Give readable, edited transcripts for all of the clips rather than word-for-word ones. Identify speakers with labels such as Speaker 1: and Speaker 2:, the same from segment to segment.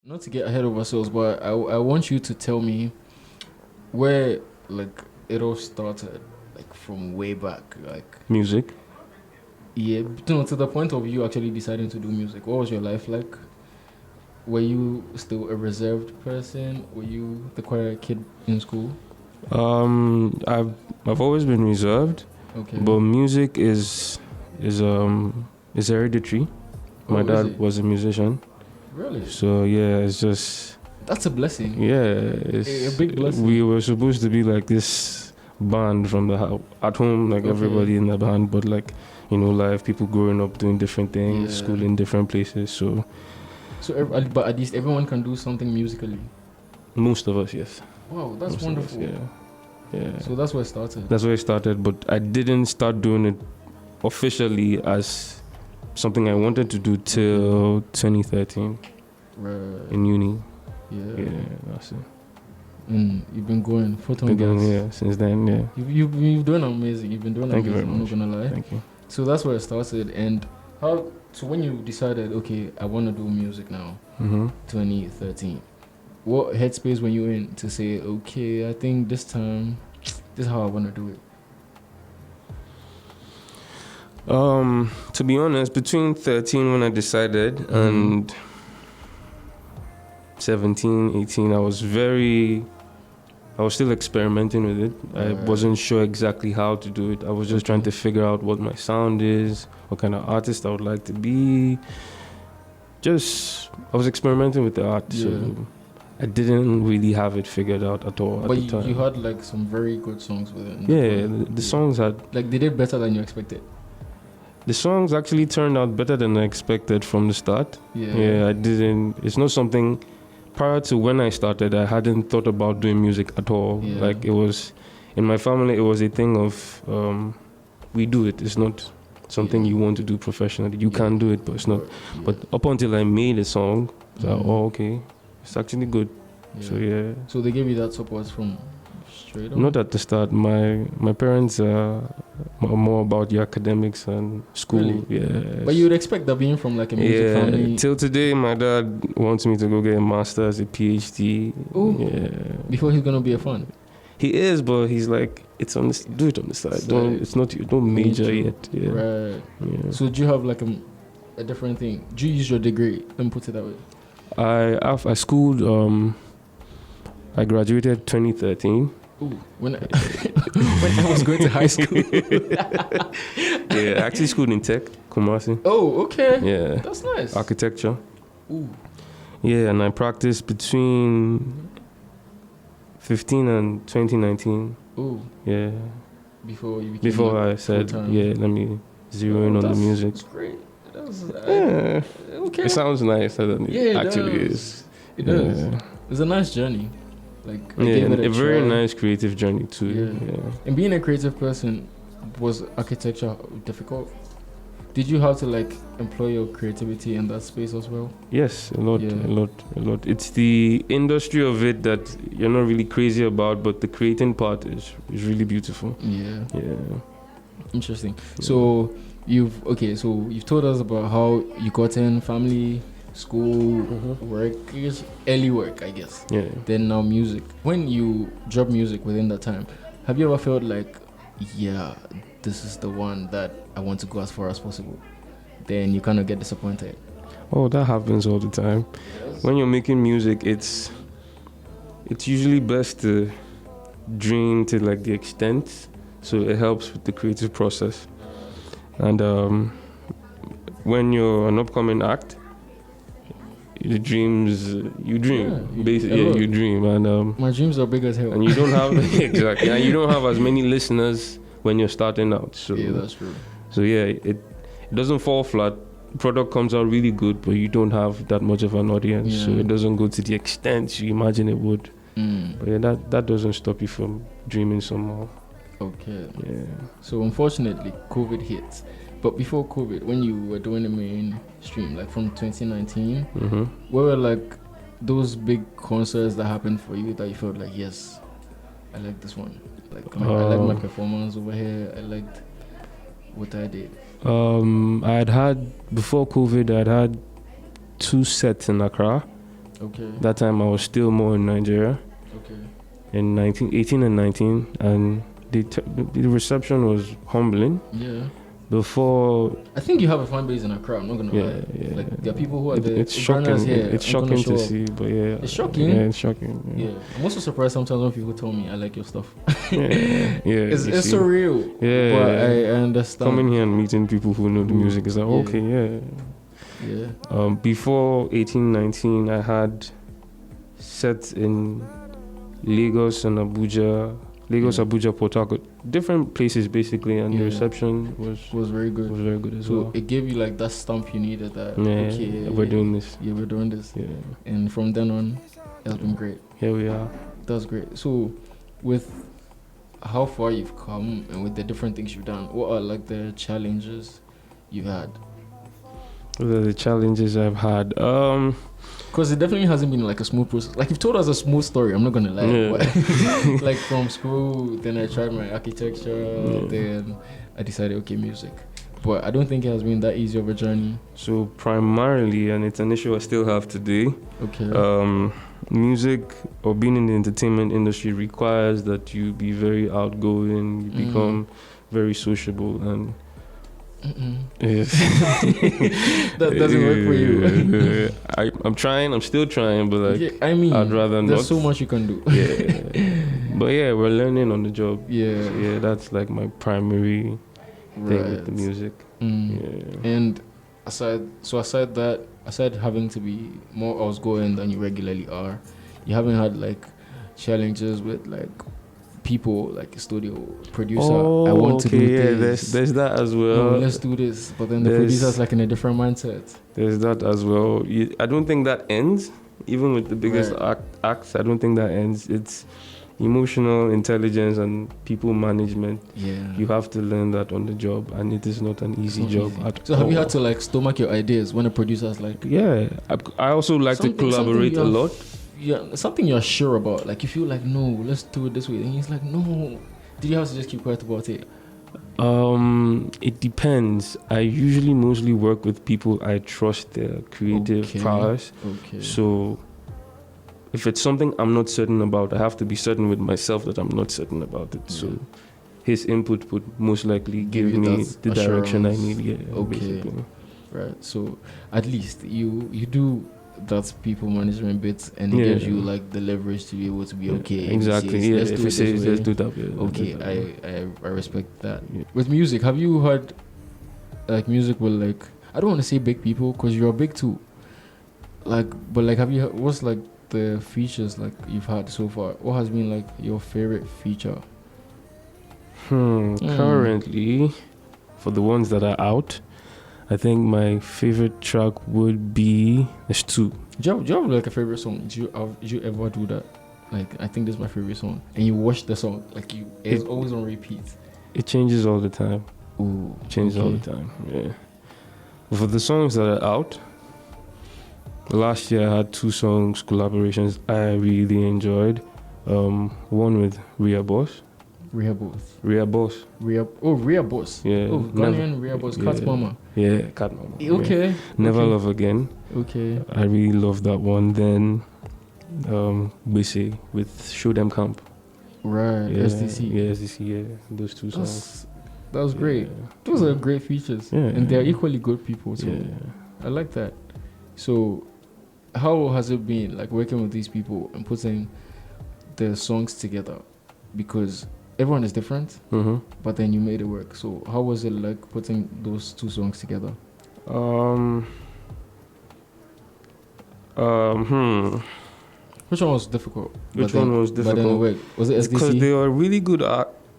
Speaker 1: Not to get ahead of ourselves, but I want you to tell me where like it all started, like from way back, like
Speaker 2: Music.
Speaker 1: yeah, to the point of you actually deciding to do music. What was your life like? Were you still a reserved person? Were you the quiet kid in school?
Speaker 2: I've always been reserved,
Speaker 1: Okay.
Speaker 2: but music is hereditary. My
Speaker 1: is
Speaker 2: dad
Speaker 1: it?
Speaker 2: was a musician,
Speaker 1: Really?
Speaker 2: so yeah, it's just
Speaker 1: That's a blessing.
Speaker 2: yeah, it's
Speaker 1: A big blessing.
Speaker 2: We were supposed to be like this band from the at home, like
Speaker 1: Okay.
Speaker 2: everybody in the band, but like life, people growing up doing different things,
Speaker 1: Yeah.
Speaker 2: school in different places. So
Speaker 1: But at least everyone can do something musically.
Speaker 2: most of us, yes.
Speaker 1: Wow, that's
Speaker 2: Most of us,
Speaker 1: wonderful.
Speaker 2: yeah.
Speaker 1: So that's where it started.
Speaker 2: That's where it started, but I didn't start doing it officially as something I wanted to do till 2013
Speaker 1: Right.
Speaker 2: in uni.
Speaker 1: Yeah.
Speaker 2: Yeah, that's it.
Speaker 1: And you've been going photon
Speaker 2: Been
Speaker 1: girls.
Speaker 2: going, yeah, since then, yeah.
Speaker 1: You've done amazing. You've been doing
Speaker 2: Thank you
Speaker 1: amazing.
Speaker 2: very much.
Speaker 1: I'm not gonna lie.
Speaker 2: Thank you.
Speaker 1: So that's where it started. And so when you decided, okay, I want to do music now,
Speaker 2: Mm-hmm.
Speaker 1: 2013, what headspace were you in to say, okay, I think this time, this is how I want to do it?
Speaker 2: To be honest, between 13 when I decided and 17, 18, I was still experimenting with it. I wasn't sure exactly how to do it. I was just trying to figure out what my sound is, what kind of artist I would like to be. I was experimenting with the art, so I didn't really have it figured out at all
Speaker 1: But
Speaker 2: at the time.
Speaker 1: you had like some very good songs with it.
Speaker 2: Yeah, the songs had...
Speaker 1: Like they did better than you expected.
Speaker 2: The songs actually turned out better than I expected from the start.
Speaker 1: Yeah.
Speaker 2: I didn't... It's not something... Prior to when I started, I hadn't thought about doing music at all.
Speaker 1: Yeah.
Speaker 2: Like it was... In my family, it was a thing of... we do it. It's not something you want to do professionally. You can do it, but it's not...
Speaker 1: Yeah.
Speaker 2: But up until I made a song, I was like, oh, okay. It's actually good.
Speaker 1: Yeah.
Speaker 2: So, yeah.
Speaker 1: So they gave you that support from straight up?
Speaker 2: Not at the start. My parents are more about the academics and school.
Speaker 1: Really?
Speaker 2: Yeah.
Speaker 1: But you would expect that being from like a music family.
Speaker 2: Till today, my dad wants me to go get a master's, a PhD.
Speaker 1: Ooh.
Speaker 2: Yeah.
Speaker 1: Before he's gonna be a fan.
Speaker 2: He is, but he's like, do it on the side. Don't major yet. Yeah.
Speaker 1: Right.
Speaker 2: Yeah.
Speaker 1: So do you have like a different thing? Do you use your degree? Let me put it that way.
Speaker 2: I schooled. I graduated 2013.
Speaker 1: Ooh, when I was going to high school.
Speaker 2: Yeah, I actually schooled in tech, Kumasi.
Speaker 1: Oh, okay.
Speaker 2: Yeah.
Speaker 1: That's nice.
Speaker 2: Architecture.
Speaker 1: Ooh.
Speaker 2: Yeah, and I practiced between 15 and 2019.
Speaker 1: Ooh.
Speaker 2: Yeah.
Speaker 1: Before you became
Speaker 2: Before
Speaker 1: like
Speaker 2: I said,
Speaker 1: full-time.
Speaker 2: yeah, let me zero in on the music.
Speaker 1: That's great.
Speaker 2: Yeah.
Speaker 1: Okay.
Speaker 2: It sounds nice, doesn't it?
Speaker 1: Yeah, it
Speaker 2: actually
Speaker 1: does.
Speaker 2: is.
Speaker 1: It does.
Speaker 2: Yeah.
Speaker 1: It's a nice journey. Like I
Speaker 2: Yeah,
Speaker 1: gave it
Speaker 2: a very
Speaker 1: try.
Speaker 2: nice creative journey too.
Speaker 1: Yeah.
Speaker 2: Yeah.
Speaker 1: And being a creative person, was architecture difficult? Did you have to like employ your creativity in that space as well?
Speaker 2: Yes, a lot.
Speaker 1: Yeah.
Speaker 2: It's the industry of it that you're not really crazy about, but the creating part is really beautiful.
Speaker 1: Yeah.
Speaker 2: Yeah.
Speaker 1: Interesting.
Speaker 2: Yeah.
Speaker 1: So you've told us about how you got in family, school, work, early work, I guess.
Speaker 2: Yeah.
Speaker 1: Then now music. When you drop music within that time, have you ever felt like, yeah, this is the one that I want to go as far as possible? Then you kind of get disappointed.
Speaker 2: Oh, that happens all the time.
Speaker 1: Yes.
Speaker 2: When you're making music, it's usually best to dream to like the extent, so it helps with the creative process. And when you're an upcoming act, the dreams you dream.
Speaker 1: Yeah,
Speaker 2: Basically,
Speaker 1: you
Speaker 2: dream, and
Speaker 1: My dreams are big as hell.
Speaker 2: and you don't have exactly, and you don't have as many listeners when you're starting out. So
Speaker 1: Yeah, that's true.
Speaker 2: So yeah, it doesn't fall flat. Product comes out really good, but you don't have that much of an audience, so
Speaker 1: Yeah.
Speaker 2: it doesn't go to the extent you imagine it would. But yeah, that doesn't stop you from dreaming some more.
Speaker 1: Okay.
Speaker 2: Yeah.
Speaker 1: So unfortunately, COVID hit. But before COVID, when you were doing the mainstream, like from 2019, what were like those big concerts that happened for you that you felt like, yes, I like this one. Like I like my performance over here. I liked what I did.
Speaker 2: Before COVID, I'd had 2 sets in Accra.
Speaker 1: Okay.
Speaker 2: That time I was still more in Nigeria.
Speaker 1: Okay.
Speaker 2: In 18 and 19, and the reception was humbling.
Speaker 1: Yeah.
Speaker 2: Before,
Speaker 1: I think you have a fan base in Accra. I'm not gonna lie.
Speaker 2: yeah.
Speaker 1: Like there are people who are
Speaker 2: It's shocking.
Speaker 1: here.
Speaker 2: It's shocking to see, but yeah.
Speaker 1: It's shocking.
Speaker 2: Yeah, it's shocking.
Speaker 1: Yeah. I'm also surprised sometimes when people tell me I like your stuff.
Speaker 2: Yeah.
Speaker 1: It's surreal.
Speaker 2: Yeah.
Speaker 1: But I understand.
Speaker 2: Coming here and meeting people who know the music is like, okay, yeah.
Speaker 1: Yeah.
Speaker 2: Before 18, 19, I had sets in Lagos and Abuja. Abuja, Port Harcourt, different places basically, and the reception
Speaker 1: was very good.
Speaker 2: Was very good as
Speaker 1: so
Speaker 2: well.
Speaker 1: It gave you like that stamp you needed. That
Speaker 2: we're doing this.
Speaker 1: Yeah, we're doing this.
Speaker 2: Yeah.
Speaker 1: And from then on, it's been great.
Speaker 2: Here we are.
Speaker 1: That's great. So, with how far you've come and with the different things you've done, what are like the challenges you've had?
Speaker 2: What are the challenges I've had?
Speaker 1: Because it definitely hasn't been like a smooth process. Like you've told us a smooth story, I'm not gonna lie.
Speaker 2: Yeah.
Speaker 1: But like from school, then I tried my architecture, then I decided okay, music. But I don't think it has been that easy of a journey.
Speaker 2: So primarily, and it's an issue I still have today.
Speaker 1: Okay.
Speaker 2: Music or being in the entertainment industry requires that you be very outgoing, you become very sociable, and
Speaker 1: that doesn't work for you.
Speaker 2: I'm still trying, but like I'd rather
Speaker 1: there's
Speaker 2: not.
Speaker 1: so much you can do.
Speaker 2: But yeah, we're learning on the job.
Speaker 1: Yeah,
Speaker 2: that's like my primary thing with the music.
Speaker 1: And aside having to be more outgoing than you regularly are, you haven't had like challenges with like people like a studio producer. I want to do this.
Speaker 2: There's that as well.
Speaker 1: No, let's do this. But then the producer's like in a different mindset.
Speaker 2: There's that as well. I don't think that ends. Even with the biggest acts, I don't think that ends. It's emotional intelligence and people management.
Speaker 1: Yeah.
Speaker 2: You have to learn that on the job, and it is not an easy job at all.
Speaker 1: So have you had to like stomach your ideas when a producer's like...
Speaker 2: Yeah. I also like to collaborate a lot.
Speaker 1: Yeah, something you're sure about. Like you feel like, no, let's do it this way. And he's like, no. Did you have to just keep quiet about it?
Speaker 2: It depends. I usually mostly work with people I trust their creative prowess.
Speaker 1: Okay.
Speaker 2: So if it's something I'm not certain about, I have to be certain with myself that I'm not certain about it. So his input would most likely give me the direction I need. Yeah.
Speaker 1: Okay.
Speaker 2: Basically.
Speaker 1: Right. So at least you do that people management bit, and it gives you like the leverage to be able to be okay.
Speaker 2: Exactly. If he says let's do that.
Speaker 1: I respect that. Yeah. With music, have you heard like music with like, I don't want to say big people because you're big too. Like, but like, have you heard, what's like the features like you've had so far? What has been like your favorite feature?
Speaker 2: Currently, for the ones that are out, I think my favorite track would be... There's two.
Speaker 1: Do you have like a favorite song? Did you ever do that? Like, I think this is my favorite song. And you watch the song, like it's always on repeat.
Speaker 2: It changes all the time.
Speaker 1: Ooh.
Speaker 2: It changes all the time, yeah. For the songs that are out, last year I had 2 songs, collaborations I really enjoyed. One with Rhea Boss.
Speaker 1: Rhea Boss.
Speaker 2: Rhea Boss.
Speaker 1: Rhea Boss.
Speaker 2: Yeah.
Speaker 1: Oh, Ghanaian Rhea Boss. Cat Mama.
Speaker 2: Yeah, Cat Mama.
Speaker 1: Okay.
Speaker 2: Yeah. Never Love Again.
Speaker 1: Okay.
Speaker 2: I really love that one. Then, Bisi with Show Them Camp.
Speaker 1: Right.
Speaker 2: Yeah,
Speaker 1: SDC.
Speaker 2: Yeah, SDC. Yeah, those 2 songs.
Speaker 1: That was great. Those are great features.
Speaker 2: Yeah.
Speaker 1: And they're equally good people too.
Speaker 2: Yeah.
Speaker 1: I like that. So, how has it been like working with these people and putting the songs together? Because everyone is different, but then you made it work. So how was it like putting those 2 songs together? Which one was difficult?
Speaker 2: Which one was difficult?
Speaker 1: But then it worked. Was it SDC?
Speaker 2: Because they are really good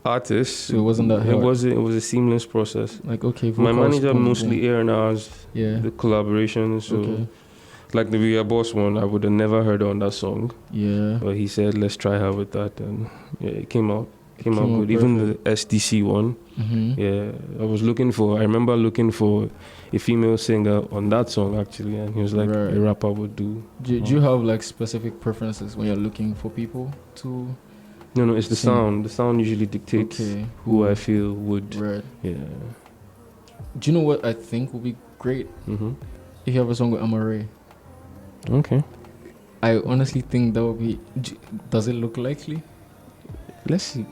Speaker 2: artists.
Speaker 1: So it wasn't that hard.
Speaker 2: It was a seamless process.
Speaker 1: Like, okay,
Speaker 2: my manager mostly A&Rs, the collaborations. So like the Rhea Boss one, I would have never heard on that song.
Speaker 1: Yeah.
Speaker 2: But he said, let's try her with that. And it came out good.
Speaker 1: Perfect.
Speaker 2: Even the SDC one. I remember looking for a female singer on that song actually, and he was like, a rapper would do.
Speaker 1: Do you have like specific preferences when you're looking for people to?
Speaker 2: No, it's the sound. The sound usually dictates who I feel would.
Speaker 1: Right.
Speaker 2: Yeah.
Speaker 1: Do you know what I think would be great? If you have a song with Amare.
Speaker 2: Okay.
Speaker 1: I honestly think that would be. Does it look likely?
Speaker 2: Let's see.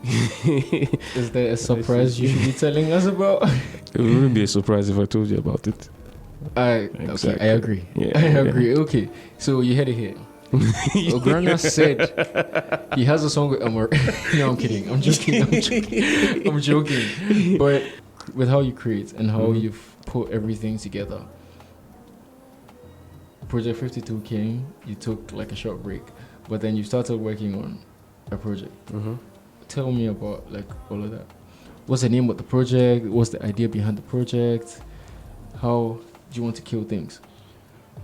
Speaker 1: Is there a surprise you should be telling us about?
Speaker 2: It wouldn't be a surprise if I told you about it.
Speaker 1: Okay, I agree.
Speaker 2: Yeah,
Speaker 1: I agree. Okay, so you heard it here. Ogranya said he has a song with Amor. No, I'm kidding. I'm joking. I'm joking. But with how you create and how you've put everything together, Project 52 came. You took like a short break, but then you started working on a project. Tell me about like all of that. What's the name of the project? What's the idea behind the project? How do you want to kill things?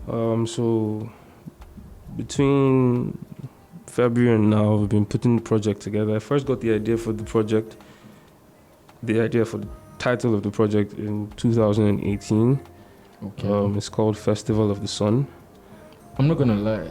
Speaker 2: So between February and now, we've been putting the project together. I first got the idea for the project, the idea for the title of the project in 2018.
Speaker 1: Okay.
Speaker 2: It's called Festival of the Sun.
Speaker 1: I'm not gonna lie.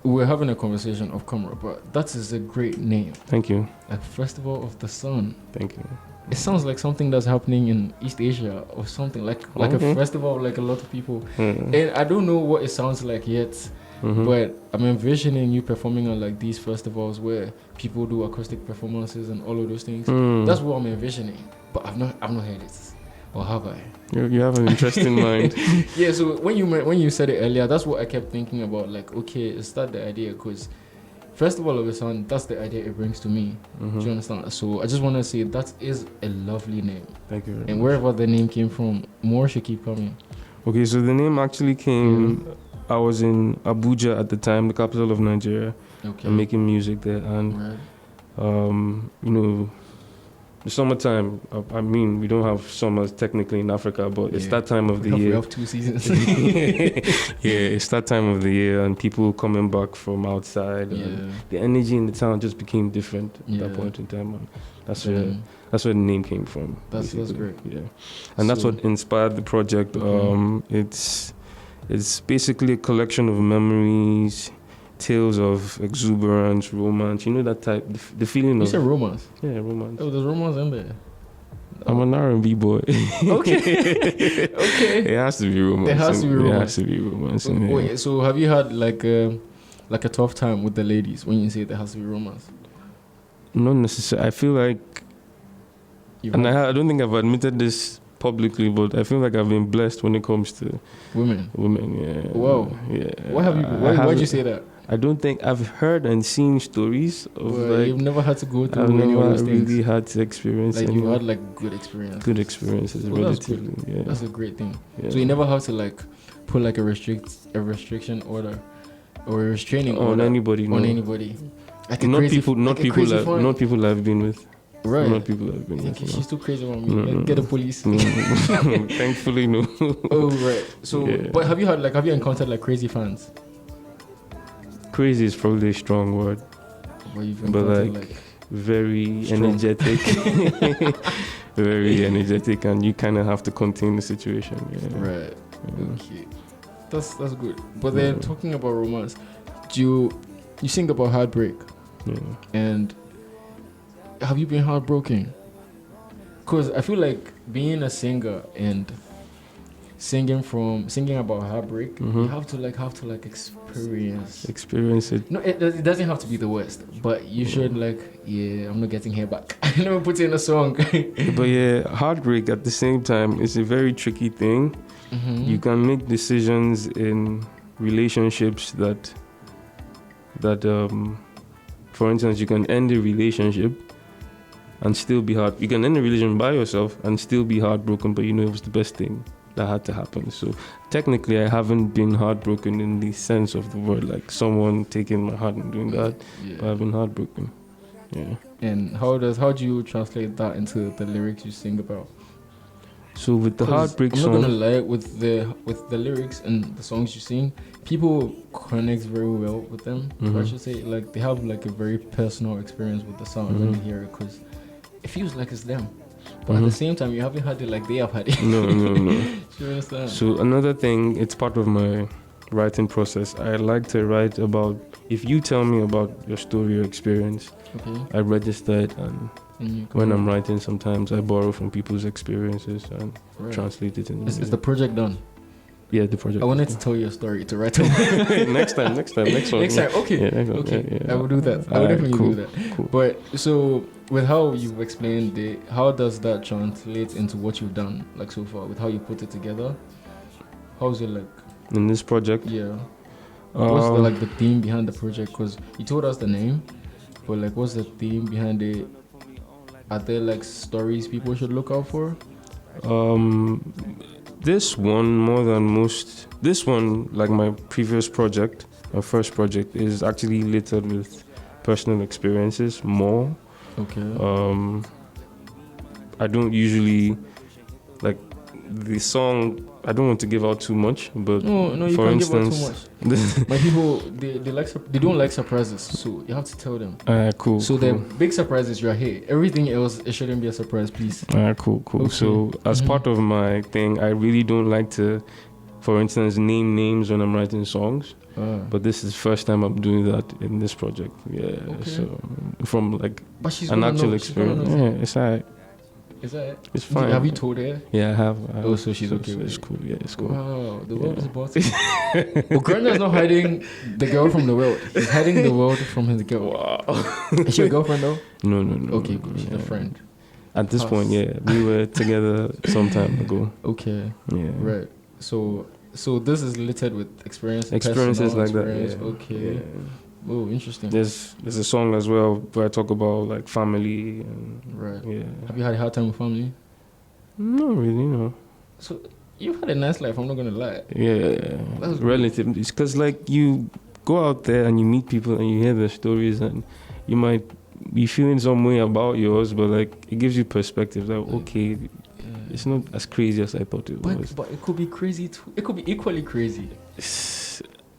Speaker 1: We're having a conversation off camera, but that is a great name.
Speaker 2: Thank you.
Speaker 1: Like Festival of the Sun.
Speaker 2: Thank you.
Speaker 1: It sounds like something that's happening in East Asia or something like a festival, like a lot of people. And I don't know what it sounds like yet, but I'm envisioning you performing on like these festivals where people do acoustic performances and all of those things. That's what I'm envisioning, but I've not heard it, or have I?
Speaker 2: You have an interesting mind.
Speaker 1: Yeah. So when you said it earlier, that's what I kept thinking about. Like, okay, is that the idea? Because Festival of the Sun, that's the idea it brings to me. Do you understand? So I just want to say that is a lovely name.
Speaker 2: Thank you very
Speaker 1: And
Speaker 2: much.
Speaker 1: wherever the name came from, more should keep coming.
Speaker 2: Okay, so the name actually came. I was in Abuja at the time, the capital of Nigeria.
Speaker 1: Okay.
Speaker 2: I'm making music there, and you know, the summertime. I mean, we don't have summers technically in Africa, but it's that time of the year.
Speaker 1: We have 2 seasons.
Speaker 2: Yeah, it's that time of the year, and people coming back from outside. And the energy in the town just became different at that point in time. And that's where the name came from.
Speaker 1: That's great.
Speaker 2: Yeah, and that's what inspired the project. It's basically a collection of memories, tales of exuberance, romance. You know that type, the feeling of.
Speaker 1: You said romance?
Speaker 2: Yeah, romance.
Speaker 1: Oh, there's romance in there.
Speaker 2: I'm an R&B boy.
Speaker 1: Okay. Okay.
Speaker 2: It has to be romance.
Speaker 1: It has to be romance.
Speaker 2: It has to be romance.
Speaker 1: Wait, so have you had like a tough time with the ladies when you say there has to be romance?
Speaker 2: Not necessarily. I feel like, I don't think I've admitted this publicly, but I feel like I've been blessed when it comes to
Speaker 1: women.
Speaker 2: Yeah.
Speaker 1: Wow.
Speaker 2: Yeah.
Speaker 1: Why'd you say that?
Speaker 2: I don't think I've heard and seen stories of
Speaker 1: you've never had to go through
Speaker 2: I've
Speaker 1: any of
Speaker 2: never
Speaker 1: those things.
Speaker 2: really had to experience.
Speaker 1: Like you had like good experiences.
Speaker 2: Good experiences, relatively.
Speaker 1: That's good.
Speaker 2: Yeah.
Speaker 1: That's a great thing.
Speaker 2: Yeah.
Speaker 1: So you never have to like put like a restriction order or a restraining
Speaker 2: on
Speaker 1: order
Speaker 2: anybody.
Speaker 1: On anybody. Like
Speaker 2: not people I've been with.
Speaker 1: Right.
Speaker 2: Not people I've been with.
Speaker 1: She's too crazy on me. Get the police.
Speaker 2: Thankfully, no.
Speaker 1: Oh right. So, but have you encountered like crazy fans?
Speaker 2: Crazy is probably a strong word, but like very strong. Energetic, very energetic, and you kind of have to contain the situation. Yeah.
Speaker 1: Right. Yeah. Okay. That's good. But then talking about romance, you sing about heartbreak.
Speaker 2: Yeah.
Speaker 1: And have you been heartbroken? Because I feel like being a singer and singing about heartbreak, you have to experience it. No, it doesn't have to be the worst, but you should I'm not getting hair back. I never put in a song.
Speaker 2: But yeah, heartbreak at the same time is a very tricky thing. You can make decisions in relationships that for instance, you can end a relationship and still be you can end a relationship by yourself and still be heartbroken, but you know it was the best thing that had to happen. So technically I haven't been heartbroken in the sense of the word, like someone taking my heart and doing that, but I've been heartbroken. Yeah. And
Speaker 1: how do you translate that into the lyrics you sing about?
Speaker 2: So with the heartbreak song,
Speaker 1: I'm not gonna lie, with the lyrics and the songs you sing, people connect very well with them. I should say, like they have like a very personal experience with the sound when you hear it, because it feels like it's them. But at the same time, you haven't had it like they have had it.
Speaker 2: No.
Speaker 1: You understand?
Speaker 2: So another thing, it's part of my writing process. I like to write about, if you tell me about your story or experience, I register it, and when I'm writing, sometimes I borrow from people's experiences and translate it in.
Speaker 1: Is the project done?
Speaker 2: Yeah, the project.
Speaker 1: I wanted to tell you a story to write.
Speaker 2: next one.
Speaker 1: Next time, okay.
Speaker 2: Yeah, next one.
Speaker 1: Okay,
Speaker 2: Yeah.
Speaker 1: I will do that. I will definitely do that.
Speaker 2: Cool.
Speaker 1: But so, with how you've explained it, how does that translate into what you've done, like so far, with how you put it together? How's it like?
Speaker 2: In this project?
Speaker 1: Yeah. What's the theme behind the project? Because you told us the name, but like, what's the theme behind it? Are there like stories people should look out for?
Speaker 2: This one more than most. This one, like my previous project, my first project, is actually littered with personal experiences more.
Speaker 1: Okay.
Speaker 2: I don't usually like the song. I don't want to give out too much, but
Speaker 1: no, you
Speaker 2: for
Speaker 1: can't
Speaker 2: instance,
Speaker 1: give out too much. My people, they don't like surprises, so you have to tell them.
Speaker 2: Cool.
Speaker 1: So the big surprise is you're here. Everything else, it shouldn't be a surprise, please.
Speaker 2: Cool.
Speaker 1: Okay.
Speaker 2: So as part of my thing, I really don't like to, for instance, name names when I'm writing songs. But this is the first time I'm doing that in this project. Yeah.
Speaker 1: Okay.
Speaker 2: So from like
Speaker 1: But she's
Speaker 2: an
Speaker 1: gonna
Speaker 2: actual
Speaker 1: know.
Speaker 2: experience. Yeah, it's alright.
Speaker 1: Is that it?
Speaker 2: It's fine.
Speaker 1: Have you told her?
Speaker 2: Yeah, I have.
Speaker 1: Oh, so she's okay with
Speaker 2: it's
Speaker 1: it.
Speaker 2: cool. Yeah, it's cool.
Speaker 1: Wow, the world is about to. Ogranya's not hiding the girl from the world. He's hiding the world from his girl.
Speaker 2: Wow.
Speaker 1: Is she a girlfriend though?
Speaker 2: No.
Speaker 1: Okay, good. She's a friend.
Speaker 2: At this point, yeah, we were together some time ago.
Speaker 1: Okay.
Speaker 2: Yeah.
Speaker 1: Right. So this is littered with experiences
Speaker 2: Experiences like
Speaker 1: experience.
Speaker 2: that. Yeah.
Speaker 1: Okay.
Speaker 2: Yeah.
Speaker 1: Oh, interesting.
Speaker 2: There's a song as well where I talk about like family and
Speaker 1: Right.
Speaker 2: yeah.
Speaker 1: Have you had a hard time with family?
Speaker 2: Not really, no.
Speaker 1: So you've had a nice life. I'm not gonna lie.
Speaker 2: Yeah,
Speaker 1: That's
Speaker 2: relative. It's because like you go out there and you meet people and you hear their stories and you might be feeling some way about yours, but like it gives you perspective. Like okay, it's not as crazy as I thought it was.
Speaker 1: But it could be crazy too. It could be equally crazy.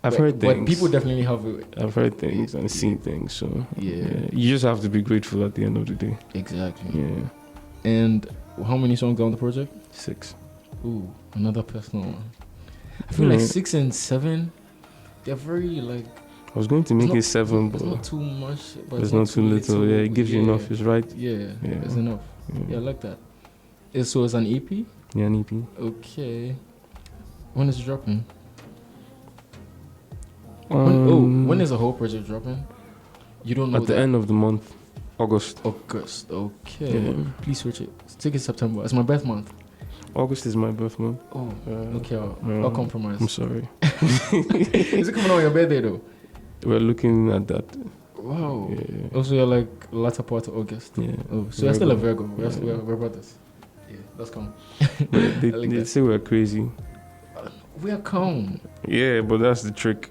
Speaker 2: I've heard things.
Speaker 1: But people definitely have it.
Speaker 2: I've heard things and seen things. So
Speaker 1: Yeah.
Speaker 2: you just have to be grateful at the end of the day.
Speaker 1: Exactly.
Speaker 2: Yeah.
Speaker 1: And how many songs are on the project?
Speaker 2: 6.
Speaker 1: Ooh, another personal one. I feel like 6 and 7, they're very like.
Speaker 2: I was going to make it 7,
Speaker 1: It's
Speaker 2: but
Speaker 1: not too much, but
Speaker 2: it's not too little. Yeah, it gives you enough. It's right.
Speaker 1: Yeah,
Speaker 2: Yeah.
Speaker 1: it's enough. Yeah, I like that. So it's an EP?
Speaker 2: Yeah, an EP.
Speaker 1: Okay. When is it dropping? When is the whole project dropping? You don't know
Speaker 2: At the end of the month, August.
Speaker 1: August. Okay.
Speaker 2: Yeah.
Speaker 1: Please switch it. Take it September. It's my birth month.
Speaker 2: August is my birth month.
Speaker 1: Oh. Okay. I'll compromise.
Speaker 2: I'm sorry.
Speaker 1: Is it coming out on your birthday though?
Speaker 2: We're looking at that.
Speaker 1: Wow.
Speaker 2: Yeah.
Speaker 1: Also, you're like latter part of August.
Speaker 2: Yeah.
Speaker 1: Oh, so you're still a Virgo.
Speaker 2: Yeah.
Speaker 1: We're brothers. Yeah, that's calm.
Speaker 2: They,
Speaker 1: I like
Speaker 2: they
Speaker 1: that.
Speaker 2: say we're crazy.
Speaker 1: We are calm.
Speaker 2: Yeah, but that's the trick.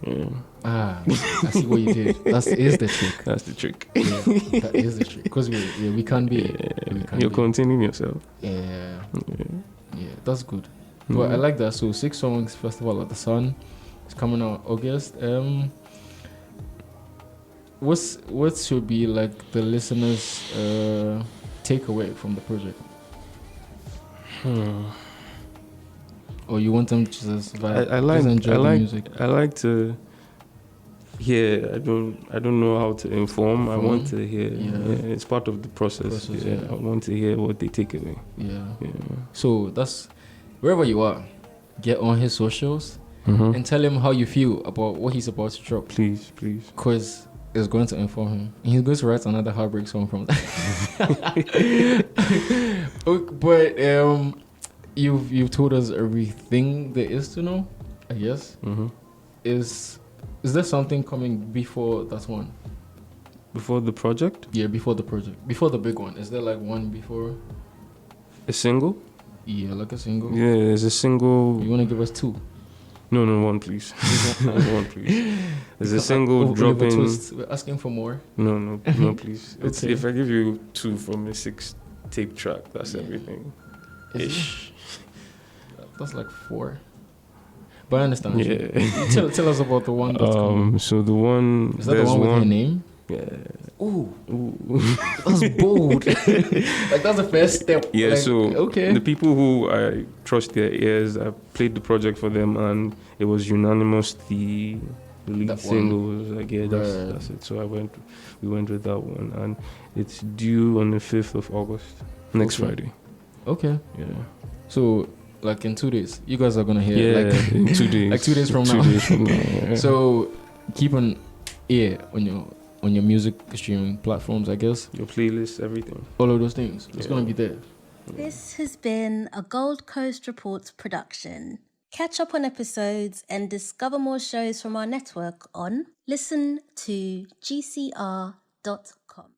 Speaker 2: Yeah.
Speaker 1: I see what you did. That is the trick.
Speaker 2: That's the trick.
Speaker 1: Yeah, that is the trick. Because we can't be. We can't
Speaker 2: You're
Speaker 1: be.
Speaker 2: containing yourself.
Speaker 1: Yeah.
Speaker 2: Yeah.
Speaker 1: Yeah, that's good. But I like that. So 6 songs, Festival of the Sun. It's coming out August. What should be like the listeners' takeaway from the project? Or you want them to just vibe? Just enjoy the music?
Speaker 2: I like to hear. I don't know how to inform. I want to hear.
Speaker 1: Yeah.
Speaker 2: It's part of the process.
Speaker 1: Yeah.
Speaker 2: I want to hear what they take away.
Speaker 1: Yeah.
Speaker 2: Yeah.
Speaker 1: So that's wherever you are, get on his socials
Speaker 2: Mm-hmm.
Speaker 1: and tell him how you feel about what he's about to drop.
Speaker 2: Please.
Speaker 1: Because it's going to inform him. And he's going to write another heartbreak song from that. But you've told us everything there is to know, I guess.
Speaker 2: Mm-hmm.
Speaker 1: Is there something coming before that one?
Speaker 2: Before the project,
Speaker 1: Yeah, before the project. Before the big one. Is there like one before?
Speaker 2: a single.
Speaker 1: Yeah, like a single.
Speaker 2: Yeah, there's a single.
Speaker 1: You want to give us 2?
Speaker 2: No, one, please. One, please. There's a single
Speaker 1: Oliver
Speaker 2: dropping.
Speaker 1: Twist. We're asking for more.
Speaker 2: No, please. It's,
Speaker 1: Okay.
Speaker 2: if I give you 2 from a 6 tape track, that's everything.
Speaker 1: Is
Speaker 2: Ish.
Speaker 1: That's like 4. But I understand.
Speaker 2: Yeah.
Speaker 1: Tell us about the one that's coming.
Speaker 2: So the one.
Speaker 1: Is that the one with her name?
Speaker 2: Yeah.
Speaker 1: Ooh, that's bold. Like that's the first step.
Speaker 2: Yeah.
Speaker 1: Like,
Speaker 2: So
Speaker 1: okay.
Speaker 2: the people who I trust their ears, I played the project for them, and it was unanimous. The lead
Speaker 1: That
Speaker 2: single was like, yeah, that's it. So we went with that one, and it's due on the 5th of August, next
Speaker 1: Okay.
Speaker 2: Friday.
Speaker 1: Okay.
Speaker 2: Yeah.
Speaker 1: So like in 2 days. You guys are gonna hear
Speaker 2: Yeah,
Speaker 1: like
Speaker 2: in 2 days.
Speaker 1: like 2 days from now.
Speaker 2: 2 days from now. Yeah.
Speaker 1: So keep an ear on your music streaming platforms, I guess.
Speaker 2: Your playlist, everything.
Speaker 1: All of those things. It's gonna be there.
Speaker 3: This has been a Gold Coast Reports production. Catch up on episodes and discover more shows from our network on listen to gcr.com.